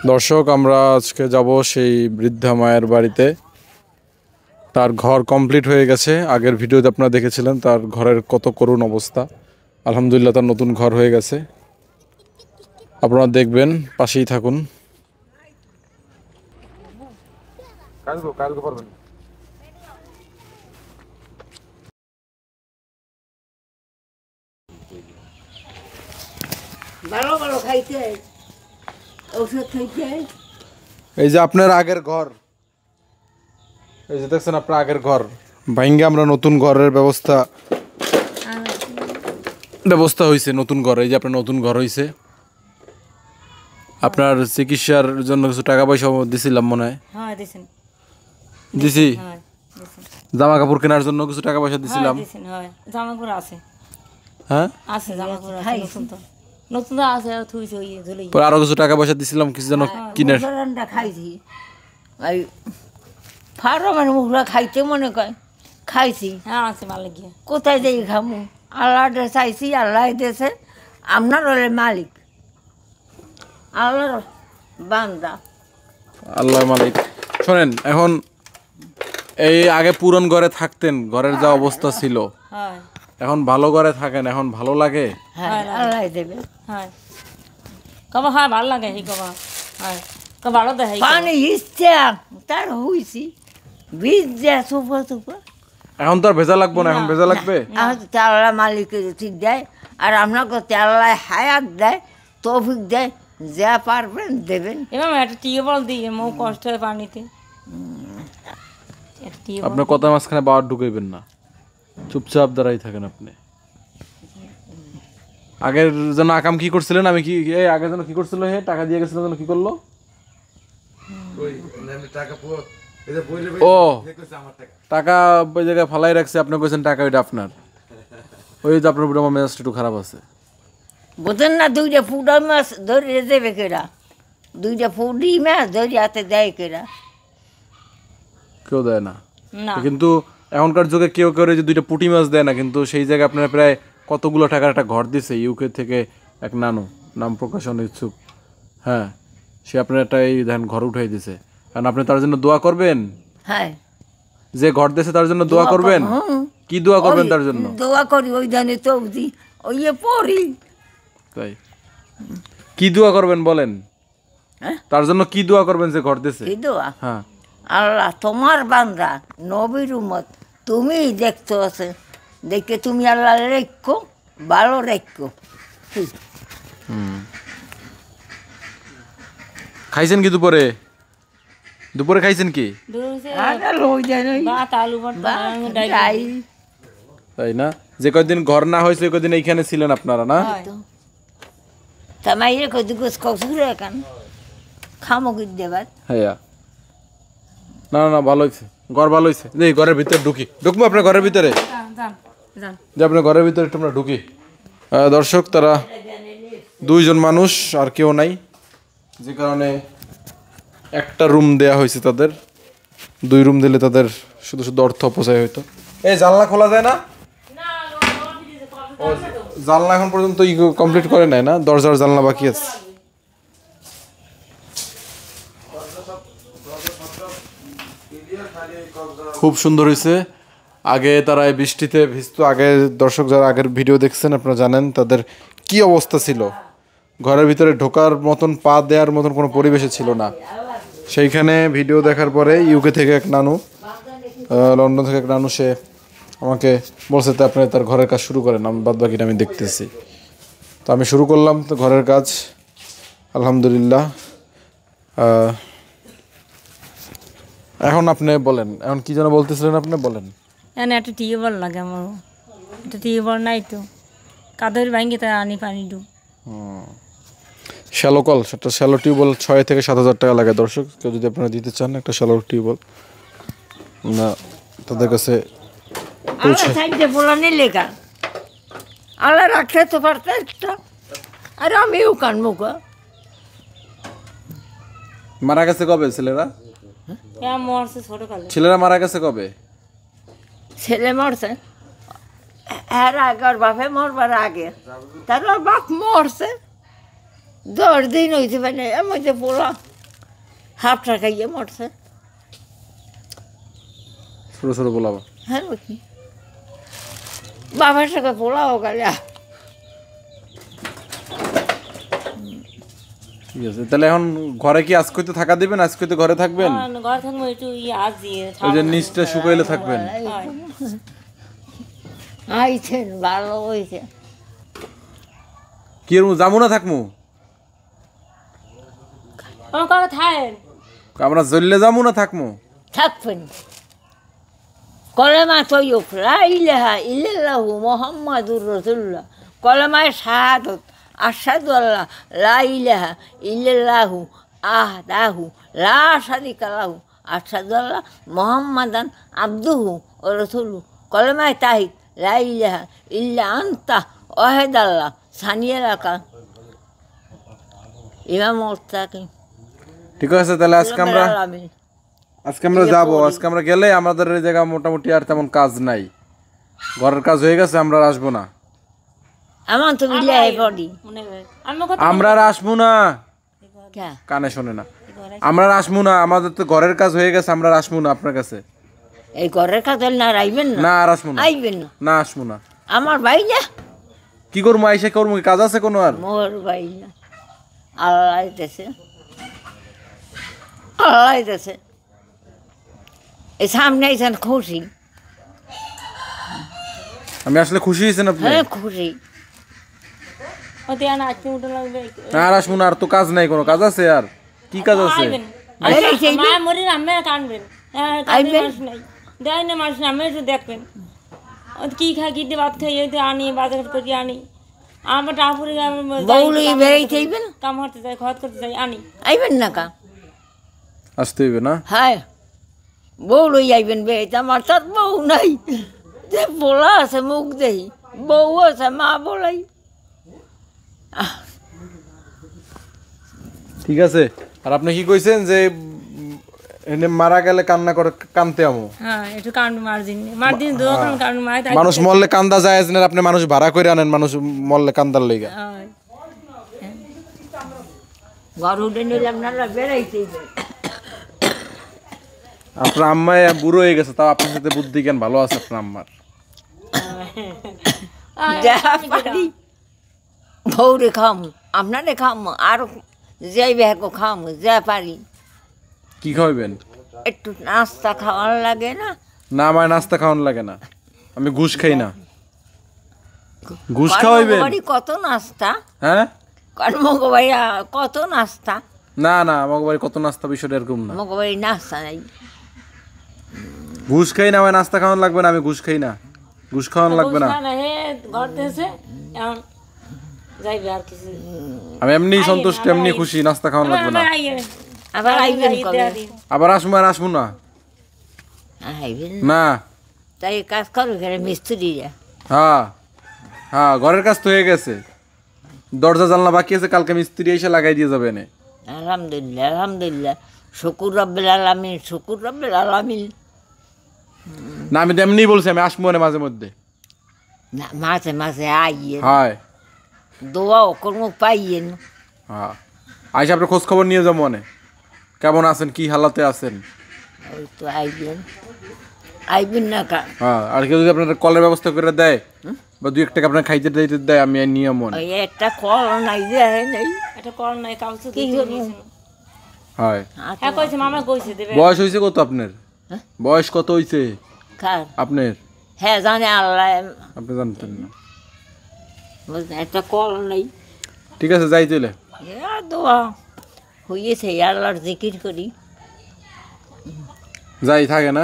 দর্শক, আমরা আজকে যাব সেই বৃদ্ধা মায়ের বাড়িতে। তার ঘর কমপ্লিট হয়ে গেছে। আগের ভিডিওতে আপনারা দেখেছিলেন তার ঘরের কত করুণ অবস্থা। আলহামদুলিল্লাহ তার নতুন ঘর হয়ে গেছে। আপনারা দেখবেন, পাশেই থাকুন। ভালো ভালো খাইতে ঔষধ খাইতে। এই যে আপনার আগের ঘর, এই যে দেখছেন আপনার আগের ঘর ভাঙ্গে আমরা নতুন ঘরের ব্যবস্থা হয়েছে। নতুন ঘর, এই যে আপনার নতুন ঘর হয়েছে। আপনার চিকিৎসার জন্য কিছু টাকা পয়সা দিছিলাম মনে হয়। হ্যাঁ দিছেন। দিছি। হ্যাঁ দিছেন। জামা কাপড় কেনার জন্য কিছু টাকা পয়সা দিছিলাম। হ্যাঁ দিছেন। হ্যাঁ জামা কাপড় আছে। হ্যাঁ আছে জামা কাপড় আছে নতুন তো। নতুন তো আছে থুইছে ওই ঝুলাই। পরে আরো কিছু টাকা পয়সা দিছিলাম কিছু যেন কিনার। মুখরানটা খাইছি। এই ফার্মের মুখরা খাইতে মনে কয় খাইছি। হ্যাঁ আছে মালিক গিয়ে। কোথায় যাই খামু? আল্লাহ চাইছি, আল্লাহ দেশে আপনার হলে মালিক, আল্লাহর বান্দা। আল্লাহ মালিক। শোনেন, এখন এই আগে পুরন ঘরে থাকতেন, ঘরের যা অবস্থা ছিল, হ্যাঁ এখন ভালো ঘরে থাকেন, এখন ভালো লাগে? হ্যাঁ আল্লাহ দেবে। হ্যাঁ কবা হ্যাঁ ভালো লাগে এই কবা। হ্যাঁ কবা ভালো দেয় পানি ইচ্ছা তার হইছি বীজ দেয় সুপা সুপা। এখন তো আর ভেজা লাগবো না, এখন ভেজা লাগবে। আল্লাহ মালিকের ঠিক দেয়, আর আপনাকে আল্লাহ হায়াত দেয়, তৌফিক দেয়, যা পারবেন দেবেন। এবার একটা টিউবওয়েল দিয়ে মৌ কষ্ট হয় পানিতে। আপনার কথা মাঝখানে বাবার ঢুকাইবেন না, চুপচাপ দাঁড়াই থাকেন আপনি। আগের যেন আকাম কি করছিলেন, আমি কি আগে যেন কি করছিল, হে টাকা দিয়ে গেছিল যেন কি করলো? ও টাকা ওই জায়গায় ফালাই রাখছে, আপনি কইছেন টাকা ওইটা আপনার। ওই যে আপনার বুড়ো মেজাজটা একটু খারাপ আছে, বুঝেন না? দুইটা ফুটা মাছ ধরে দেবে কেরা? দুইটা ফুটি মাছ ধরে হাতে দেয় কেরা? কেউ দেয় না। কিন্তু এখনকার যুগে কেউ কেউ যে দুইটা পুঁটি মাছ দেয় না, কিন্তু সেই জায়গায় আপনার প্রায় কতগুলো টাকার একটা ঘর দিছে ইউকে থেকে এক নানু, নাম প্রকাশন ইচ্ছুক। হ্যাঁ, সে আপনার একটা এই ধ্যান ঘর উঠাই দিছে। কারণ আপনি তার জন্য দোয়া করবেন। হ্যাঁ, যে ঘর দিয়েছে তার জন্য দোয়া করবেন। কি দোয়া করবেন তার জন্য? দোয়া করি ওই জানে তো ওই পড়ি। তাই কি দোয়া করবেন বলেন? তার জন্য কি দোয়া করবেন যে ঘর দিয়েছে? কি দোয়া? হ্যাঁ, আল্লাহ তোমার বান্দা নবীর উম্মত, তুমি দেখতে আছে, দেখে তুমি আল্লাহ রেখো, ভালো রেখো। খাইছেন কি দুপুরে? দুপুরে খাইছেন কি? তাই না? যে কয়দিন ঘর না হয়েছে ওই কয়দিন এইখানে ছিলেন আপনারা, না? হ্যাঁ, না না ভালো হয়েছে, ঘর ভালো হয়েছে। যে ঘরের ভিতরে ঢুকবো আপনার ঘরের ভিতরে, যে আপনার ঘরের ভিতরে একটু আমরা ঢুকি। দর্শক, তারা দুইজন মানুষ, আর কেউ নাই, যে কারণে একটা রুম দেয়া হয়েছে তাদের। দুই রুম দিলে তাদের শুধু শুধু অর্থ অপচয় হইতো। এই জানলা খোলা যায় না? জানলা এখন পর্যন্ত কমপ্লিট করে নাই না, দরজার জানলা বাকি আছে। খুব সুন্দর হয়েছে। আগে তারা এই বৃষ্টিতে ভিজতো। আগে দর্শক যারা আগের ভিডিও দেখছেন আপনারা জানেন তাদের কি অবস্থা ছিল। ঘরের ভিতরে ঢোকার মতন, পা দেওয়ার মতন কোনো পরিবেশে ছিল না। সেইখানে ভিডিও দেখার পরে ইউকে থেকে এক নানু, লন্ডন থেকে এক নানু, সে আমাকে বলছে তো আপনি তার ঘরের কাজ শুরু করেন, আমি বাদ বাকিটা আমি দেখতেছি। তো আমি শুরু করলাম তো ঘরের কাজ, আলহামদুলিল্লাহ। এখন আপনি বলেন, এখন কি যেন বলতেছিলেন আপনি, বলেন। একটা টিউবওয়েল লাগে আমার, একটা টিউবওয়েল নাই তো, কাদের ভাঙ্গে তাই আনি পানি ডু। শ্যালো কল, সেটা শ্যালো টিউবওয়েল 6 থেকে 7,000 টাকা লাগে। দর্শক, কেউ যদি আপনারা দিতে চান একটা শ্যালো টিউবওয়েল, না তাদের কাছে আল্লাহ রাখতে তো পারতে একটা, আর আমিও কানবো। মারা গেছে কবে ছেলেরা? মরছে ছোটকালে। ছেলেরা মারা গেছে কবে? ছেলে মরছে এর আগে, ওর বাপে মরবার আগে, তার বাপ মরছে 10 দিন হয়েছে, মানে এর মধ্যে পোলা হাফটা খাইয়ে মরছে। ছোট ছোট বলাবা হ্যাঁ কি বাবার সাথে পোলাও গালা। ঠিক আছে, তাহলে এখন ঘরে কি আজকে তো থাকা দিবেন? আজকে তো ঘরে থাকবেন? ঘর থাকবো একটু আজ দিয়ে ওই যে নিচটা শুকাইলে থাকবেন। আইছেন ভালো হয়েছে। কি এরকম যাবো না থাকবো? আমার কথা থাকেন আমরা জ্বললে যাবো না থাকবো? থাকবেন। কলেমা তৈয়ব লা ইলাহা ইল্লাল্লাহু মুহাম্মাদুর রাসূলুল্লাহ, কলেমায় শাহাদাত আশহাদু আল্লাহ লা ইলাহা ইল্লাল্লাহু আহদাহু লা শারীকা লাহু আশহাদু আল্লাহ মুহাম্মাদান আবদুহু ওয়া রাসূলুহু, কলেমায় তাহিদ লা ইলাহা ইল্লা আনতা ওয়াহিদাল্লাহ সানিয়া লাকা ইমাম মুস্তাকিম। ঠিক আছে, তাহলে আজকে আমরা যাবো। আজকে আমরা গেলে আমাদের এই জায়গা মোটামুটি আর তেমন কাজ নাই, ঘরের কাজ হয়ে গেছে, আমরা আর আসবো না। আমার তো বিলাই পড়ি মনে হয় আমার কথা আমরা আর আসবো না, কে কানে শোনে না। আমরা আর আসবো না, আমাদের তো ঘরের কাজ হয়ে গেছে, আমরা আর আসবো না আপনার কাছে। এই ঘরের কাজ হলে না আর আইবেন না? না আর আসবো না, আইবেন না? না আসবো না। আমার ভাই না, কি করবো? আইসে করবো, কাজ আছে কোনো? আর মোর ভাই না, আল্লাহ দেশে, আল্লাহ দেশে। এই সামনে আইছেন খুশি? আমি আসলে খুশি হয়েছেন আপনি? হ্যাঁ খুশি। ওতে আনা আজকে উঠে লাগবে না আর আসবো না, আর তো কাজ নাই, কোনো কাজ আছে? আর কি কাজ আছে? আইবেন মা মরে আমি কানবেন মানুষ নাই দেয় না মানুষ আমি একটু দেখবেন ও কি খাই কি দিয়ে ভাত খাই ওই আনি বাজার করে আনি আমার টাপুরে বউলি বেড়াইতে আইবেন? কাম হতে যাই খত করতে যাই আনি আইবেন না কা? আসতে হইবে না? হ্যাঁ বউ লই আইবেন বেড়াইতে। আমার তার বউ নাই, যে বলা আছে মুখ দেহি, বউ আছে মা বলাই। ঠিক আছে। আর আপনি কি কইছেন যে এনে মারা গেলে কান্না করে কানতে আমো? হ্যাঁ একটু কান্ড মারদিন দোকান কান্ড মার মানুষ মরলে কান্দা যায় না? আপনি মানুষ ভাড়া করে আনেন মানুষ মরলে কান্দার লইগা? ঘর উঠে নিলাম না বেড়াইতে। আপনার আম্মায় বুড়ো হয়ে গেছে, তাও আপনার সাথে বুদ্ধি জ্ঞান ভালো আছে আপনার আম্মার। যা পারি বউরে খাম, আপনারে খাম, আর যাইবে হ্যাঁ খাম যা পারি। কি খাওয়াবেন? একটু নাস্তা খাওয়ার লাগে না? না আমার নাস্তা খাওয়ানো লাগে না, আমি ঘুষ খাই না। ঘুষ খাওয়াইবেন? বাড়ি কত নাস্তা, হ্যাঁ কর্মবাড়ি কত নাস্তা। না না, আমার বাড়ি কত নাস্তা বিষয়টা এরকম না। মগবাড়ি নাস্তা নাই। ঘুষ খাই না, আমার নাস্তা খাওয়ানো লাগবে না, আমি ঘুষ খাই না, ঘুষ খাওয়ানো লাগবে না। হে ঘর দেশে এখন যাইবে আর কিছু আমি এমনি সন্তুষ্ট, এমনি খুশি, নাস্তা খাওয়ানো লাগবে না। আবার আইবেন কবে? আবার আসবো আর আসবো না? আইবেন না। তাই কাজ করবে এখানে মিস্ত্রিরা? হ্যাঁ হ্যাঁ, ঘরের কাজ তো হয়ে গেছে, দরজা জানলা বাকি আছে, কালকে মিস্ত্রি এসে লাগাই দিয়ে যাবে এনে। আলহামদুলিল্লাহ আলহামদুলিল্লাহ, শুকুর রব্বিল আলামিন, শুকুর রব্বিল আলামিন। না আমি তো এমনি বলছি, আমি আসবো না মাঝে মধ্যে। না মাঝে মাঝে আইয়েন, হয় দোয়াও কর্ম পাইয়েন। হ্যাঁ, আইসা আপনার খোঁজ খবর নিয়ে যাবো মনে, কেমন আছেন, কি হালাতে আছেন। ওই তো আইবেন, আইবেন না কা? হ্যাঁ, আর কেউ যদি আপনার কলের ব্যবস্থা করে দেয় বা দুই এক টাকা আপনার খাইতে দিতে দেয়, আমি নিয়ে মনে। ওই একটা কল নাই দেয় নাই। এটা কর নাই কাউকে কি করবো? হয়। হ্যাঁ কইছে মামা কইছে দেবে বয়স হয়েছে কত আপনার? হ্যাঁ? বয়স কত হয়েছে কার? আপনার? হ্যাঁ জানে আল্লাহ, আপনি জানতেন না? বুঝলেন, একটা কল নেই। ঠিক আছে, যাই চলে। দোয়া হইয়েছে, আল্লাহর জিকির করি। যাই থাকে না।